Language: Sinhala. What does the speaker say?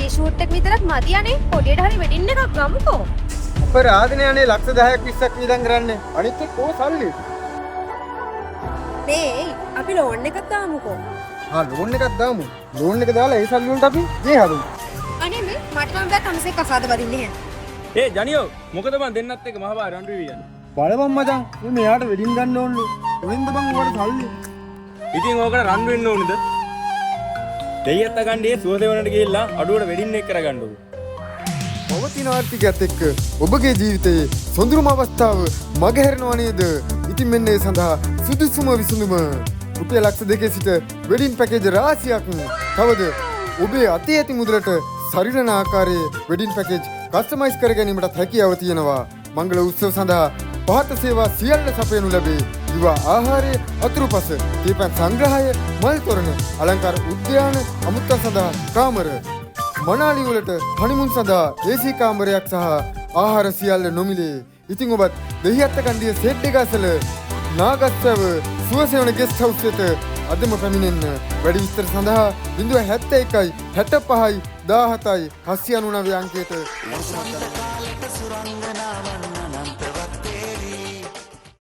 ප්‍රී ෂූට් එක විතරක් මදියනේ. පොඩියට හරි වෙඩින් එකක් ගමුකෝ. අපේ ආදිනේ අනේ ලක්ෂ 10ක් 20ක් වියදම් කරන්නේ. අනිත් එක්ක ඕ සල්ලි. මේ අපි ලෝන් එකක් දාමුකෝ. ලෝන් එකක් දාමු. ලෝන් එක දාලා ඒ සල්ලි වලට අපි ගේ හදමු. අනේ මේ මට නම් බෑ තමසේ කසාද වදින්නේ නැහැ. ඒ ජනියෝ මොකද මන් දෙන්නත් එක මහබා රණ්ඩු වියන්නේ. බලපන් මචං. මේ මෙයාට වෙඩින් ගන්න ඕනේ. කොහෙන්ද බං උඹට සල්ලි? ඉතින් ඕකට රන් වෙන්න ඕනේද? දෙයියත් අගන්නේ සුවසේවනට ගිහිල්ලා අඩුවට වෙඩින් එක කරගන්නකො. පවතින ආර්ථිකයත් එක්ක ඔබගේ ජීවිතයේ සොඳුරුම අවස්ථාව මගහැරෙනවා නේද? ඉතින් මෙන්න ඒ සඳහා සුදුසුම විසඳුම රුපියල් ලක්ෂ 2 සිට වෙඩින් පැකේජ් රාශියක්. තවද ඔබේ අතේ ඇති මුදලට සරිලන ආකාරයේ වෙඩින් පැකේජ් කස්ටමයිස් කර ගැනීමටත් හැකියාව තියෙනවා. මංගල උත්සව සඳහා පහත සේවා සියල්ල සපයනු ලැබේ. දිවා ආහාරය, අතුරුපස, දීපන් සංග්‍රහය, මල් තොරණ, අලංකාර උද්‍යාන, අමුත්තන් සඳහා කාමර, මනාලි වලට හනිමුන් සඳහා AC කාමරයක් සහ ආහාර සියල්ල නොමිලේ. ඉතින් ඔබත් දෙහිඅත්ත කන්දිය සෙට් එක අසල නාගස්සව සුවසේවන ගෙස්ට් හවුස් එකට අදම පැමිණෙන්න. වැඩි විස්තර සඳහා 071 65 17 799 අංකයට